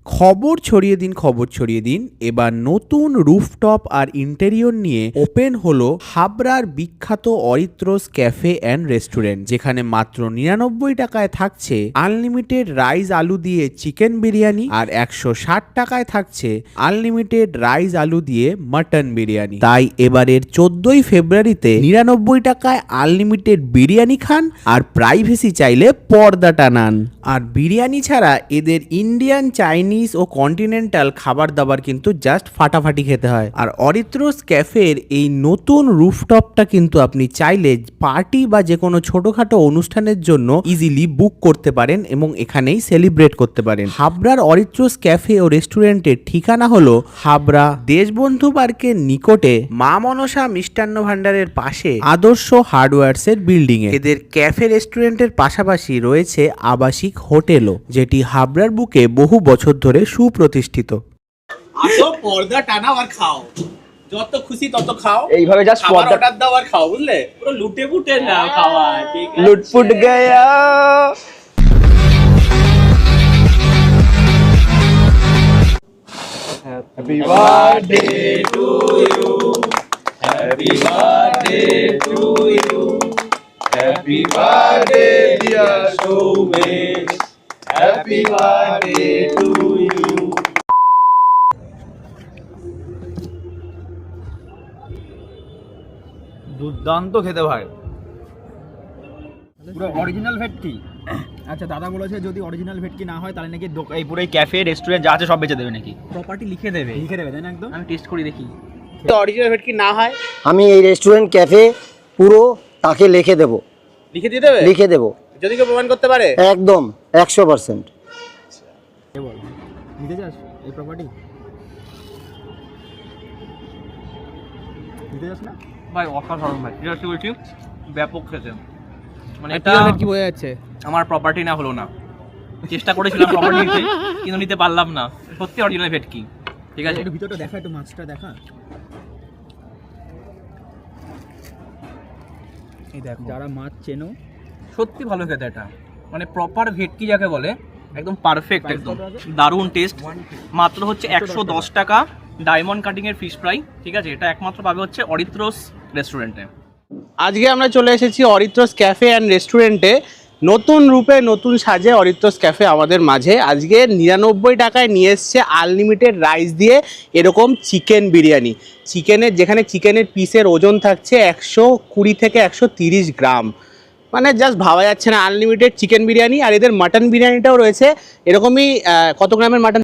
খবর ছড়িয়ে দিন, খবর ছড়িয়ে দিন। এবার নতুন রুফটপ আর ইন্টেরিয়র নিয়ে ওপেন হলো হাবড়ার বিখ্যাত অরিত্রস ক্যাফে অ্যান্ড রেস্টুরেন্ট, যেখানে মাত্র 99 টাকায় থাকছে আনলিমিটেড রাইস আলু দিয়ে চিকেন বিরিয়ানি, আর 160 টাকায় থাকছে আনলিমিটেড রাইস আলু দিয়ে মাটন বিরিয়ানি। তাই এবারের 14ই ফেব্রুয়ারিতে 99 টাকায় আনলিমিটেড বিরিয়ানি খান, আর প্রাইভেসি চাইলে পর্দা টানান। আর বিরিয়ানি ছাড়া এদের ইন্ডিয়ান, চাইনিজ ও কন্টিনেন্টাল খাবার দাবার কিন্তু জাস্ট ফাটাফাটি খেতে হয়। আর অরিত্রস ক্যাফের এই নতুন রুফটপটা কিন্তু আপনি চাইলে পার্টি বা যে কোনো ছোটখাটো অনুষ্ঠানের জন্য ইজিলি বুক করতে পারেন এবং এখানেই সেলিব্রেট করতে পারেন। হাবড়ার অরিত্রস ক্যাফে ও রেস্টুরেন্টের ঠিকানা হলো হাবড়া দেশবন্ধু পার্কের নিকটে মা মনসা মিষ্টান্ন ভান্ডারের পাশে আদর্শ হার্ডওয়্যার্স এর বিল্ডিং এ। এদের ক্যাফে রেস্টুরেন্টের পাশাপাশি রয়েছে আবাসিক হোটেলও, যেটি হাবড়ার বুকে বহু বছর ধরে সুপ্রতিষ্ঠিত। আসো, পর্দা টানাও আর খাও, যত খুশি তত খাও। এইভাবে জাস্ট পর্দা অর্ডার দাও আর খাও, বুঝলে? পুরো লুটে পুটে না খাওয়া, ঠিক আছে? লুটপুট Gaya. Happy birthday to you. Happy birthday to you. Happy birthday dear Soumesh. Happy birthday to you. দুর্দান্ত খেতে ভাই, পুরো অরিজিনাল ভেটকি। আচ্ছা, দাদা বলেছে যদি অরিজিনাল ভেটকি না হয় তাহলে নাকি এই পুরো ক্যাফে রেস্টুরেন্ট যা আছে সব বেচে দেবে নাকি? প্রপার্টি লিখে দেবে তাই না? একদম আমি টেস্ট করে দেখি। তো অরিজিনাল ভেটকি না হয় আমি এই রেস্টুরেন্ট ক্যাফে পুরো তাকে লিখে দেব, লিখে দিয়ে দেবে? লিখে দেব যদি কেউ প্রমাণ করতে পারে একদম 100%। বল, নিতে চাস এই প্রপার্টি? নিতে চাস না ভাই অসাধারণ ভাই, সিরিয়াসলি বলছি, ব্যাপক খেতে। মানে এটা কি বোঝা যাচ্ছে? আমার প্রপার্টি না হলো না, চেষ্টা করেছিলাম প্রপার্টি নিতে কিন্তু নিতে পারলাম না। সত্যি অরিজিনাল ভেটকি। ঠিক আছে, একটু ভিতরটা দেখা, একটু মাছটা দেখা। এই দেখো, যারা মাছ চেনো সত্যি ভালো খেতে এটা, মানে প্রপার ভেটকি যাকে বলে, একদম পারফেক্ট, একদম দারুণ টেস্ট। মাত্র হচ্ছে 110 টাকা ডায়মন্ড কাটিং এর ফিশ ফ্রাই। ঠিক আছে, এটা একমাত্র পাবে হচ্ছে অরিত্রস রেস্টুরেন্টে। আজকে আমরা চলে এসেছি অরিত্রস ক্যাফে অ্যান্ড রেস্টুরেন্টে। নতুন রূপে নতুন সাজে অরিত্রস ক্যাফে আমাদের মাঝে আজকে 99 টাকায় নিয়ে এসছে আনলিমিটেড রাইস দিয়ে এরকম চিকেন বিরিয়ানি। চিকেনের, যেখানে চিকেনের পিসের ওজন থাকছে 120 থেকে 130 গ্রাম, মানে জাস্ট ভাবা যাচ্ছে না। আনলিমিটেড চিকেন বিরিয়ানি, আর এদের মাটন বিরিয়ানিটাও রয়েছে এরকমই। কত গ্রামের মাটন